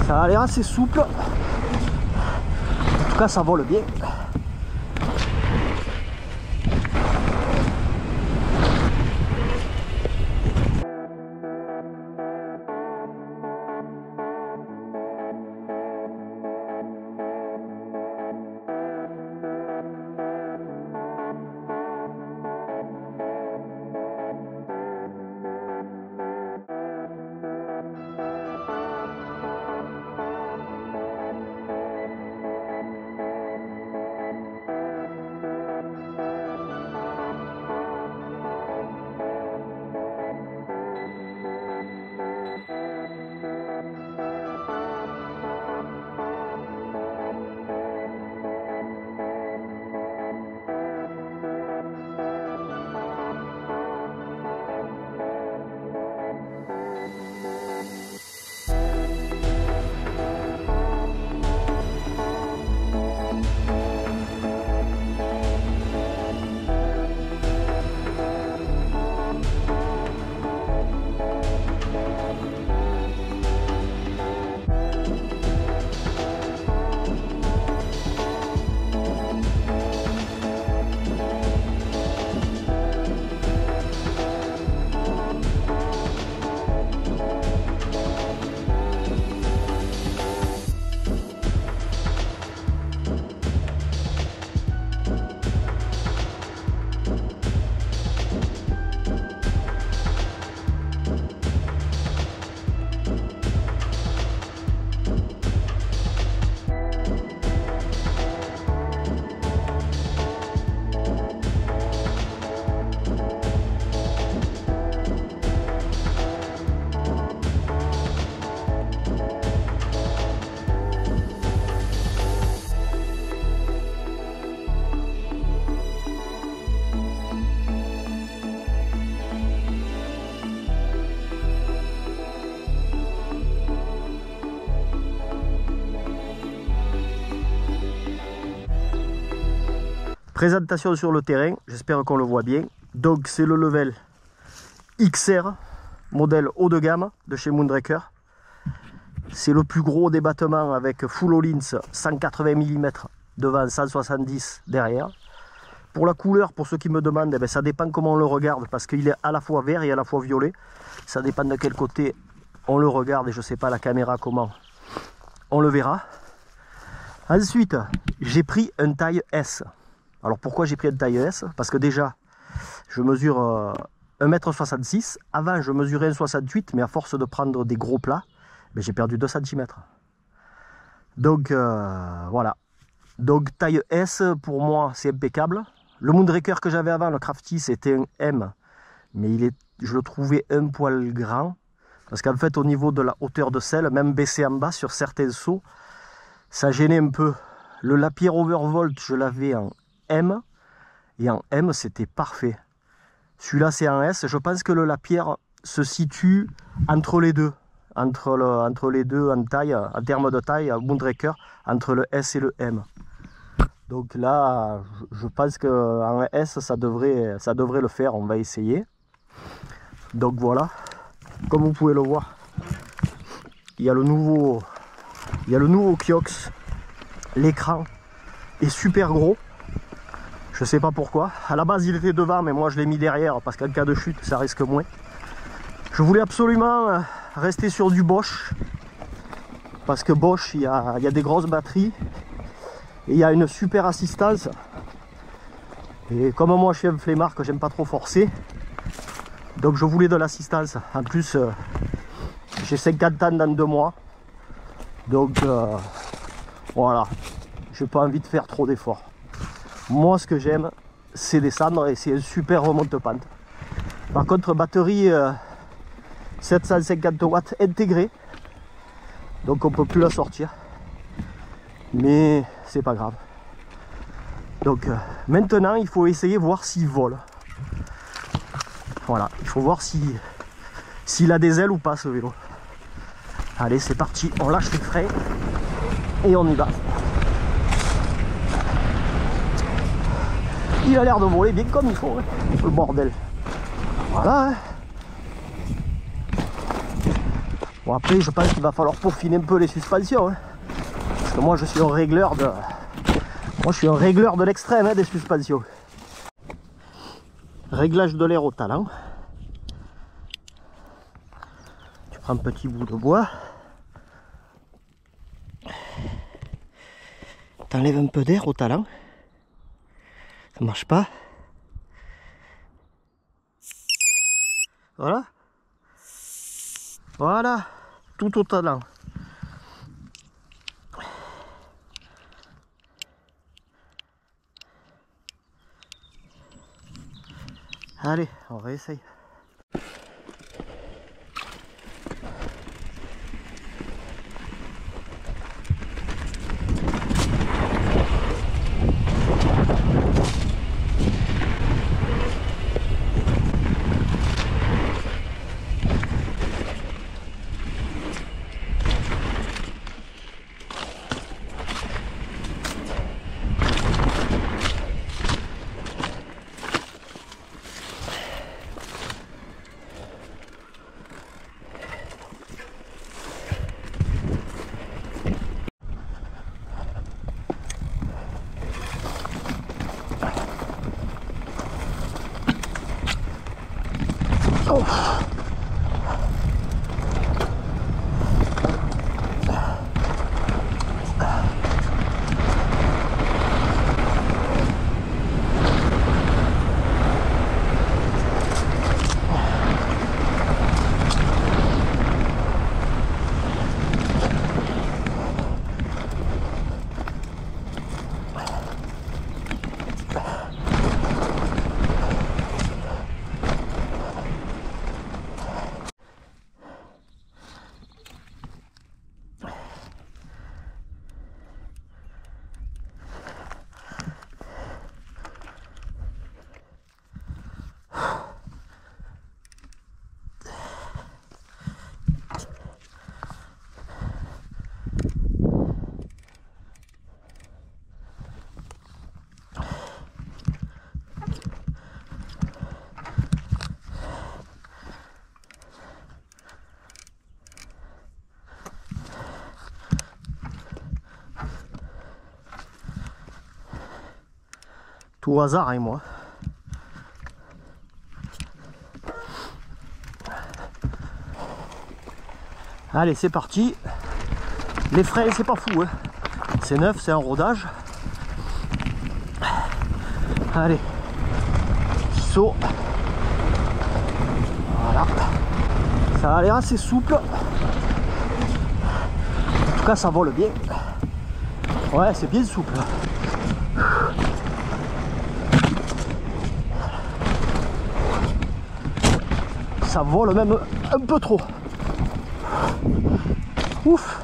Ça a l'air assez souple. En tout cas, ça vole bien. Présentation sur le terrain, j'espère qu'on le voit bien. Donc c'est le level XR, modèle haut de gamme de chez Moonraker. C'est le plus gros des battements avec full Öhlins 180 mm devant, 170 derrière. Pour la couleur, pour ceux qui me demandent, eh bien, ça dépend comment on le regarde parce qu'il est à la fois vert et à la fois violet. Ça dépend de quel côté on le regarde et je ne sais pas la caméra comment on le verra. Ensuite, j'ai pris une taille S. Alors pourquoi j'ai pris une taille S? Parce que déjà, je mesure 1,66 m. Avant, je mesurais 1,68 m, mais à force de prendre des gros plats, j'ai perdu 2 cm. Donc voilà. Donc taille S, pour moi, c'est impeccable. Le Moonraker que j'avais avant, le Crafty, c'était un M. Mais je le trouvais un poil grand. Parce qu'en fait, au niveau de la hauteur de selle, même baissé en bas sur certains sauts, ça gênait un peu. Le Lapierre Overvolt, je l'avais en M, et en M c'était parfait. Celui-là c'est en S. Je pense que le Lapierre se situe entre les deux, entre les deux en taille, en termes de taille, Moonraker, entre le S et le M. Donc là, je pense qu'en S ça devrait le faire. On va essayer. Donc voilà, comme vous pouvez le voir, il y a le nouveau Kiox. L'écran est super gros. Je sais pas pourquoi. À la base il était devant, mais moi je l'ai mis derrière parce qu'en cas de chute ça risque moins. Je voulais absolument rester sur du Bosch parce que Bosch, il y a des grosses batteries et il y a une super assistance. Et comme moi je suis un flemmard que j'aime pas trop forcer, donc je voulais de l'assistance. En plus j'ai 50 ans dans 2 mois, donc voilà, j'ai pas envie de faire trop d'efforts. Moi, ce que j'aime, c'est descendre et c'est un super remonte-pente. Par contre, batterie 750 watts intégrée, donc on peut plus la sortir. Mais c'est pas grave. Donc maintenant, il faut essayer voir s'il vole. Voilà, il faut voir s'il a des ailes ou pas ce vélo. Allez, c'est parti, on lâche les freins et on y va. Il a l'air de voler bien comme il faut, hein, le bordel. Voilà. Hein. Bon après je pense qu'il va falloir peaufiner un peu les suspensions, hein. Parce que moi je suis un régleur de... Moi je suis un régleur de l'extrême, hein, des suspensions. Réglage de l'air au talent. Tu prends un petit bout de bois. T'enlèves un peu d'air au talent. Ça marche pas. Voilà. Voilà. Tout au talent. Allez, on réessaye. Oh. Tout au hasard, hein, moi. Allez, c'est parti. Les freins, c'est pas fou, hein. C'est neuf, c'est un rodage. Allez. Petit saut. Voilà. Ça a l'air assez souple. En tout cas, ça vole bien. Ouais, c'est bien souple. Ça vole même un peu trop. Ouf.